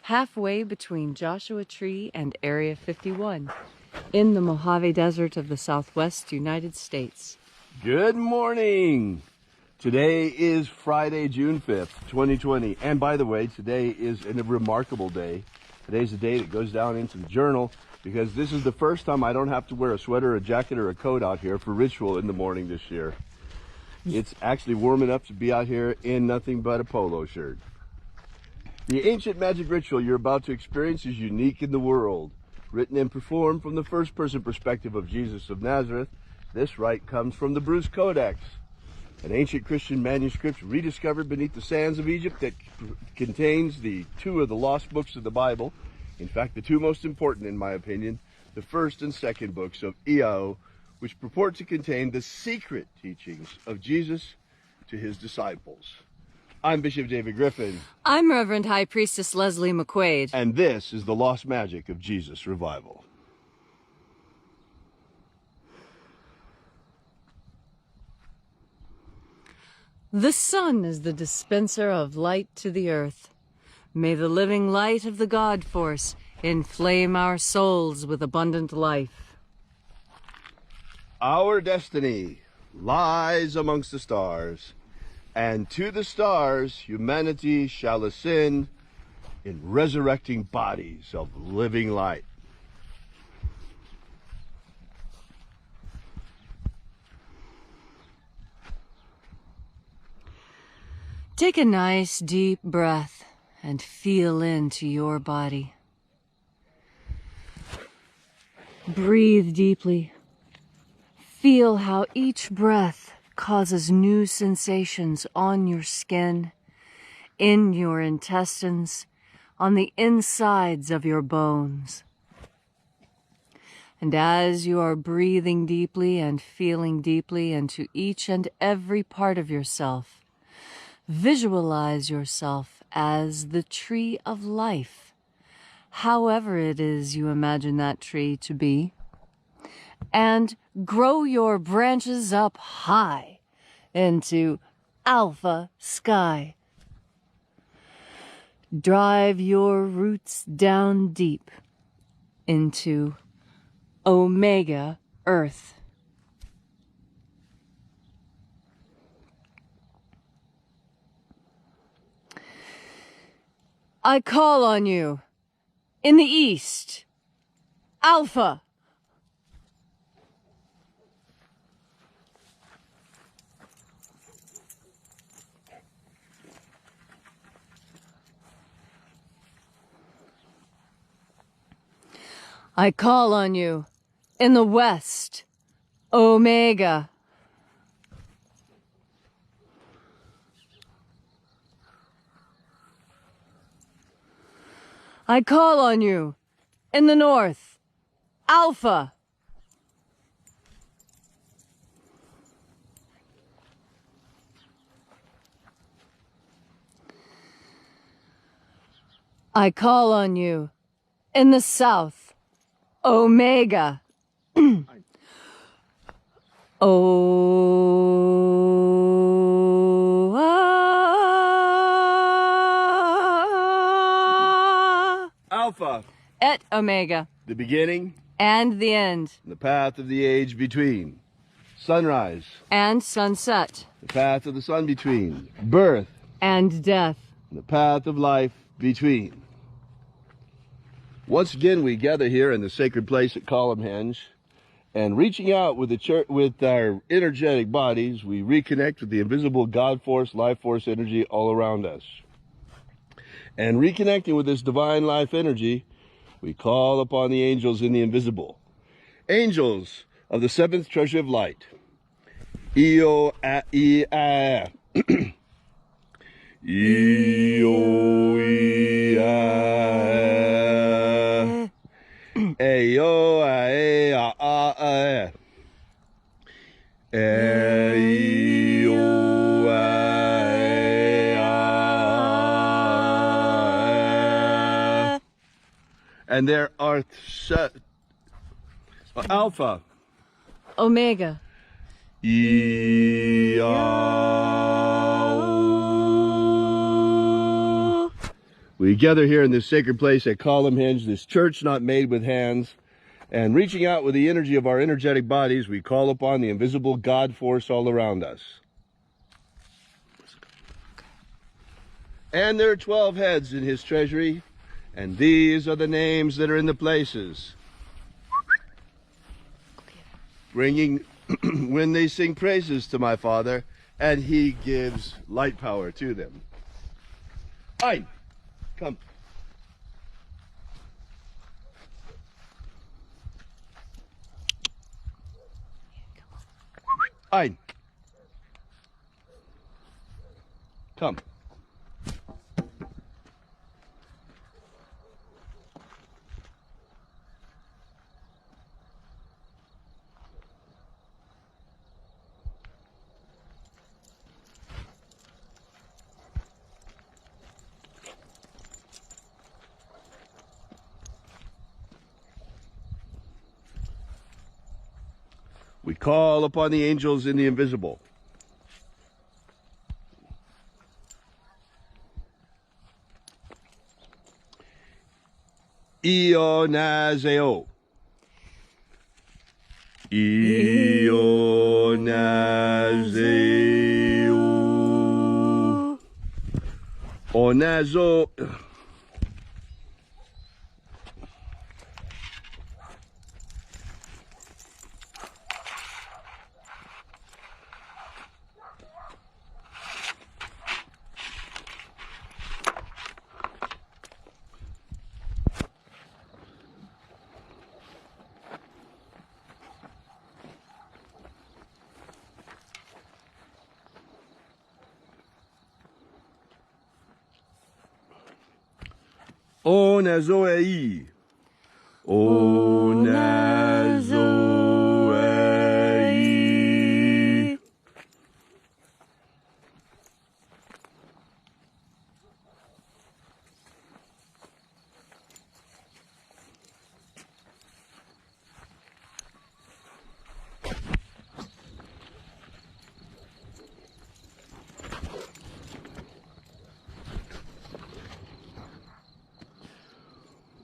halfway between Joshua Tree and Area 51, in the Mojave Desert of the Southwest United States. Good morning! Today is Friday, June 5th, 2020. And by the way, today is a remarkable day. Today's a day that goes down into the journal because this is the first time I don't have to wear a sweater, a jacket, or a coat out here for ritual in the morning this year. It's actually warm enough to be out here in nothing but a polo shirt. The ancient magic ritual you're about to experience is unique in the world. Written and performed from the first-person perspective of Jesus of Nazareth, this rite comes from the Bruce Codex, an ancient Christian manuscript rediscovered beneath the sands of Egypt that contains the two of the lost books of the Bible. In fact, the two most important, in my opinion, the first and second books of EO, which purport to contain the secret teachings of Jesus to his disciples. I'm Bishop David Griffin. I'm Reverend High Priestess Leslie McQuade. And this is the Lost Magic of Jesus Revival. The sun is the dispenser of light to the earth. May the living light of the God Force inflame our souls with abundant life. Our destiny lies amongst the stars, and to the stars humanity shall ascend in resurrecting bodies of living light. Take a nice deep breath and feel into your body. Breathe deeply. Feel how each breath causes new sensations on your skin, in your intestines, on the insides of your bones. And as you are breathing deeply and feeling deeply into each and every part of yourself, visualize yourself as the tree of life, however it is you imagine that tree to be, and grow your branches up high into Alpha Sky. Drive your roots down deep into Omega Earth. I call on you in the east, Alpha. I call on you in the west, Omega. I call on you in the north, Alpha. I call on you in the south, Omega. Alpha. Et Omega. The beginning. And the end. The path of the age between. Sunrise. And sunset. The path of the sun between. Birth. And death. The path of life between. Once again, we gather here in the sacred place at Columnhenge, and reaching out with with our energetic bodies, we reconnect with the invisible God force, life force energy all around us. And reconnecting with this divine life energy, we call upon the angels in the invisible. Angels of the seventh treasury of light. E-O-A-E-A. E-O-E-A. A-O-A-A-A-A. A-O-A-A. And there are Alpha. Omega. We gather here in this sacred place at Columnhenge, this church not made with hands, and reaching out with the energy of our energetic bodies, we call upon the invisible God force all around us. And there are 12 heads in his treasury, and these are the names that are in the places. Bringing, when they sing praises to my Father, and he gives light power to them. Ein, come. Ein. Come. We call upon the angels in the invisible. Ionazeo. Ionazeo. Onazo. Onazoei. Onazoei.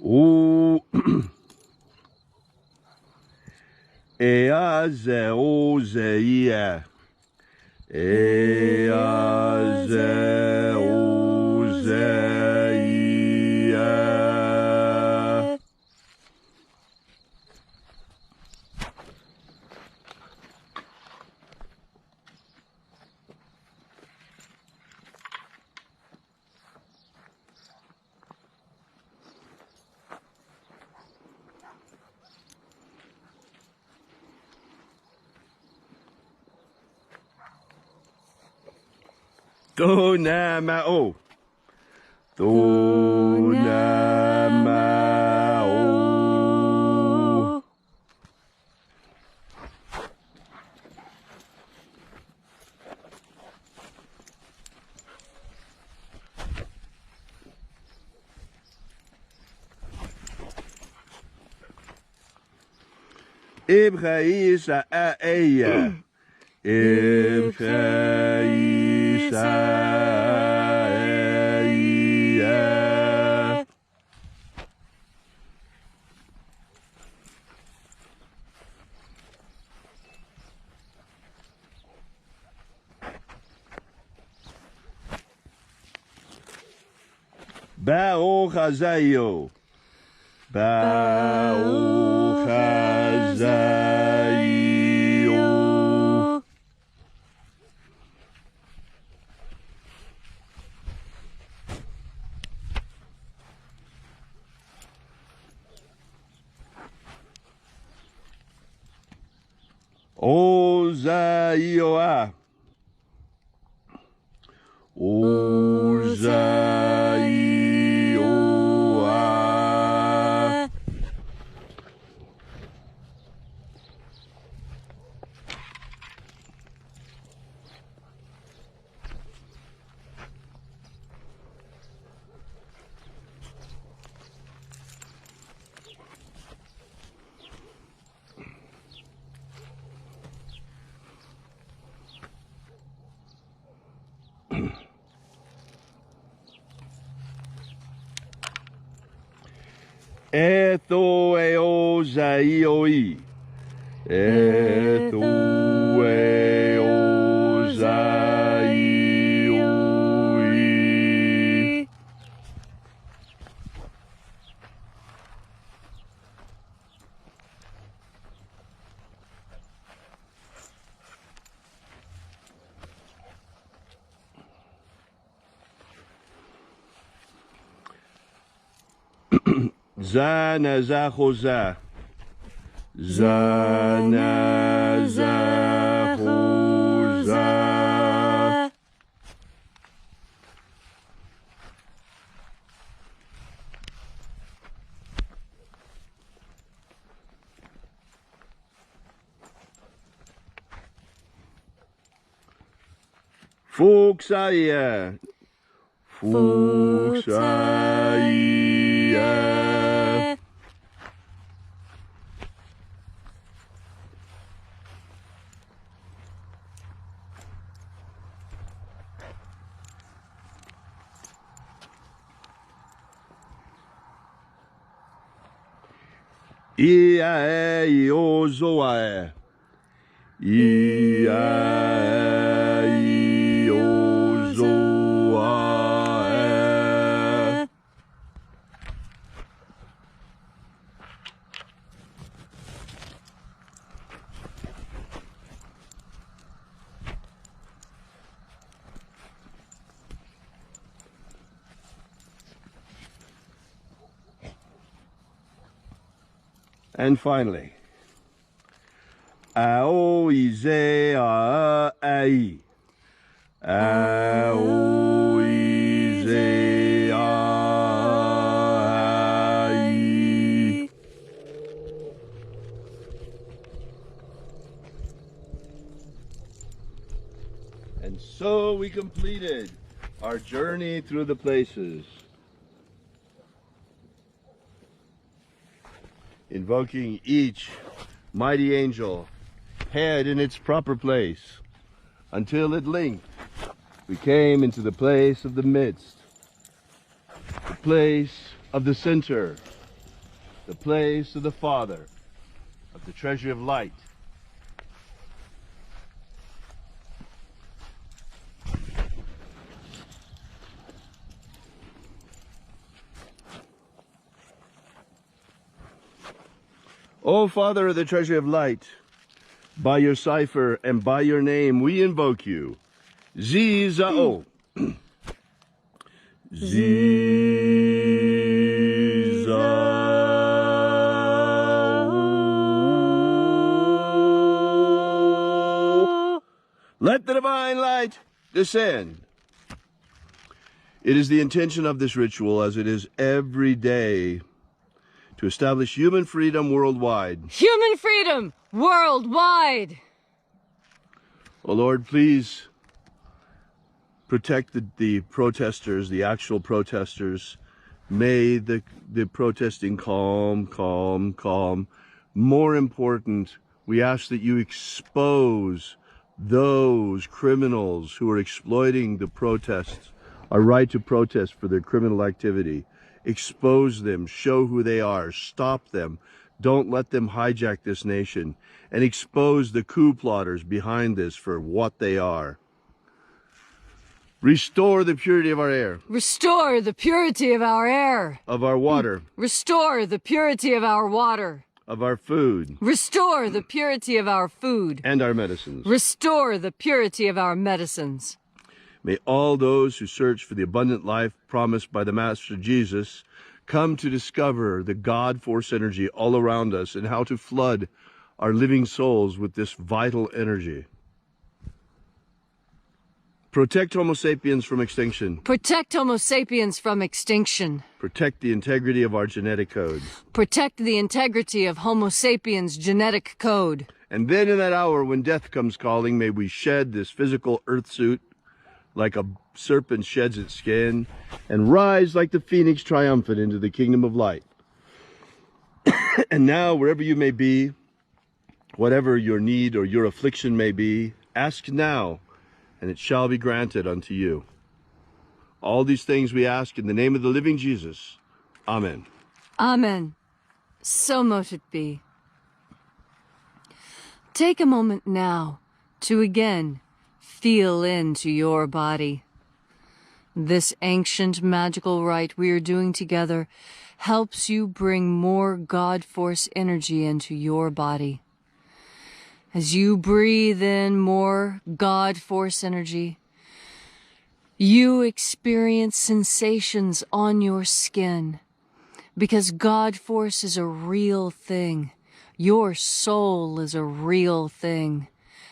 O Eazeozeia. Eazeozeia. Donamao. Donamao. Ibchaisa aeya. Ibchaisa aeya. Baochazayo. Baochazayo. Ozaioa. Ozaioa. Etho eo zaioi. Etho eo zaioi. Zanazahoza. Zanazahoza. Fuxaya. Fuxaya. Ia e ozoa. Ia e ozoa. And finally, Aoize a ai. Aoize a ai. And so we completed our journey through the places. Invoking each mighty angel head in its proper place, until at length we came into the place of the midst, the place of the center, the place of the Father, of the Treasury of Light. O Father of the Treasury of Light, by your cipher and by your name we invoke you. Zizao. Zizao. Let the divine light descend. It is the intention of this ritual, as it is every day, to establish human freedom worldwide. Human freedom worldwide! Oh Lord, please protect the protesters, the actual protesters. May the protesting calm. More important, we ask that you expose those criminals who are exploiting the protests, our right to protest for their criminal activity. Expose them, show who they are, stop them. Don't let them hijack this nation, and expose the coup plotters behind this for what they are. Restore the purity of our air. Restore the purity of our air. Of our water. Restore the purity of our water. Of our food. Restore the purity of our food. And our medicines. Restore the purity of our medicines. May all those who search for the abundant life promised by the Master Jesus come to discover the God force energy all around us and how to flood our living souls with this vital energy. Protect Homo sapiens from extinction. Protect Homo sapiens from extinction. Protect the integrity of our genetic code. Protect the integrity of Homo sapiens' genetic code. And then in that hour when death comes calling, may we shed this physical earth suit like a serpent sheds its skin, and rise like the phoenix triumphant into the kingdom of light. And now, wherever you may be, whatever your need or your affliction may be, ask now, and it shall be granted unto you. All these things we ask in the name of the living Jesus. Amen. Amen. So mote it be. Take a moment now to again feel into your body. This ancient magical rite we are doing together helps you bring more God Force energy into your body. As you breathe in more God Force energy, you experience sensations on your skin, because God Force is a real thing. Your soul is a real thing.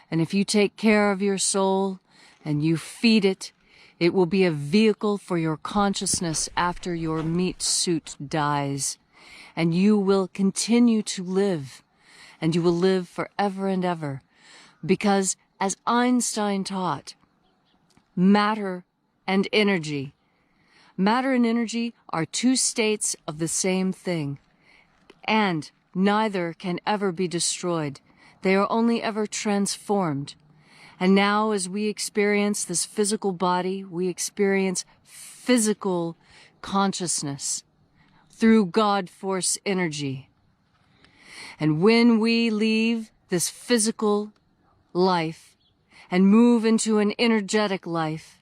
And if you take care of your soul and you feed it, it will be a vehicle for your consciousness after your meat suit dies. And you will continue to live. And you will live forever and ever. Because, as Einstein taught, matter and energy are two states of the same thing. And neither can ever be destroyed. They are only ever transformed. And now, as we experience this physical body, we experience physical consciousness through God Force energy. And when we leave this physical life and move into an energetic life,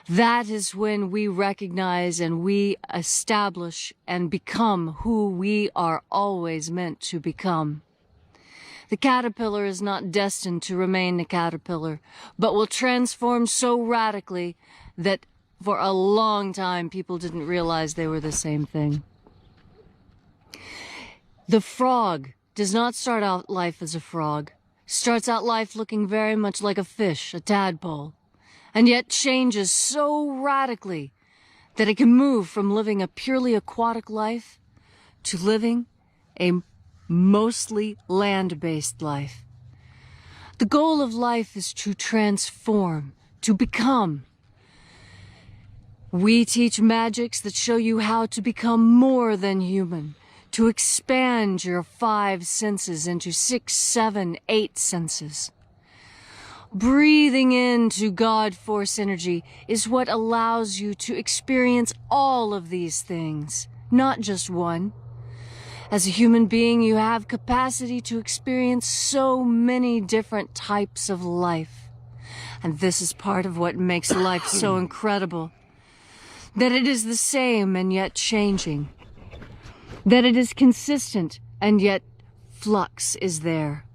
that is when we recognize and we establish and become who we are always meant to become. The caterpillar is not destined to remain a caterpillar, but will transform so radically that for a long time people didn't realize they were the same thing. The frog does not start out life as a frog, starts out life looking very much like a fish, a tadpole, and yet changes so radically that it can move from living a purely aquatic life to living a mostly land-based life. The goal of life is to transform, to become. We teach magics that show you how to become more than human, to expand your 5 senses into 6, 7, 8 senses. Breathing into God Force energy is what allows you to experience all of these things, not just one. As a human being, you have capacity to experience so many different types of life. And this is part of what makes life so incredible. That it is the same and yet changing. That it is consistent and yet flux is there.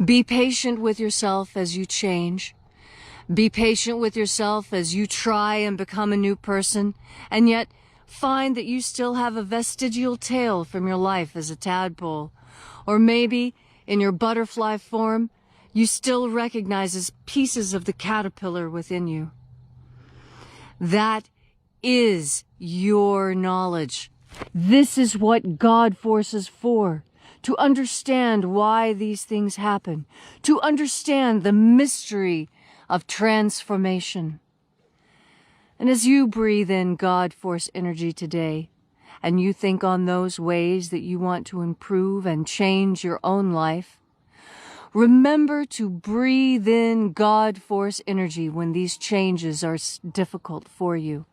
Be patient with yourself as you change. Be patient with yourself as you try and become a new person, and yet find that you still have a vestigial tail from your life as a tadpole. Or maybe, in your butterfly form, you still recognize pieces of the caterpillar within you. That is your knowledge. This is what God Force is for. To understand why these things happen. To understand the mystery of transformation. And as you breathe in God Force energy today, and you think on those ways that you want to improve and change your own life, remember to breathe in God Force energy when these changes are difficult for you.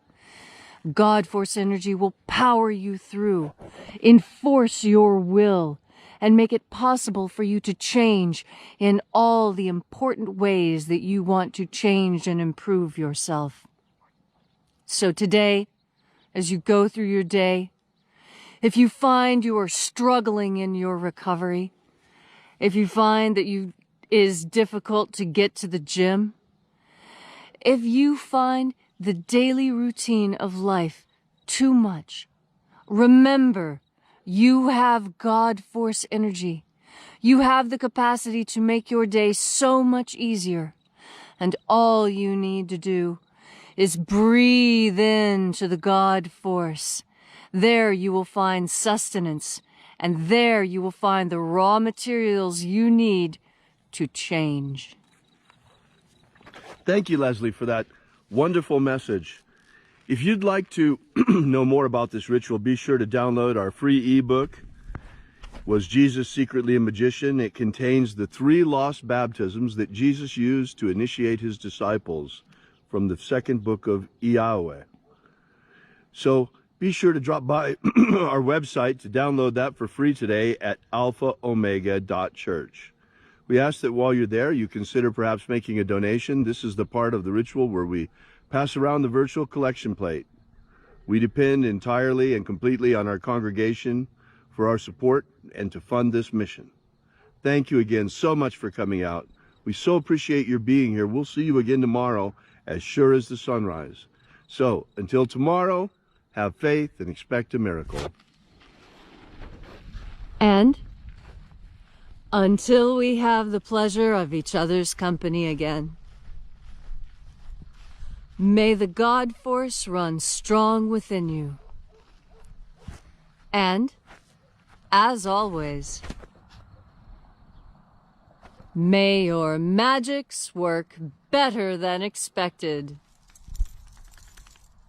God Force energy will power you through, enforce your will, and make it possible for you to change in all the important ways that you want to change and improve yourself. So today, as you go through your day, if you find you are struggling in your recovery, if you find that it is difficult to get to the gym, if you find the daily routine of life too much, remember, you have God Force energy. You have the capacity to make your day so much easier. And all you need to do is breathe into the God Force. There you will find sustenance, and there you will find the raw materials you need to change. Thank you, Leslie, for that wonderful message. If you'd like to know more about this ritual, be sure to download our free ebook, Was Jesus Secretly a Magician? It contains the 3 lost baptisms that Jesus used to initiate his disciples from the 2nd book of Yahweh. So Be sure to drop by our website to download that for free today at alphaomega.church. We ask that while you're there, you consider perhaps making a donation. This is the part of the ritual where we pass around the virtual collection plate. We depend entirely and completely on our congregation for our support and to fund this mission. Thank you again so much for coming out. We so appreciate your being here. We'll see you again tomorrow, as sure as the sunrise. So, until tomorrow, have faith and expect a miracle. And until we have the pleasure of each other's company again, may the God force run strong within you. And, as always, may your magics work better than expected.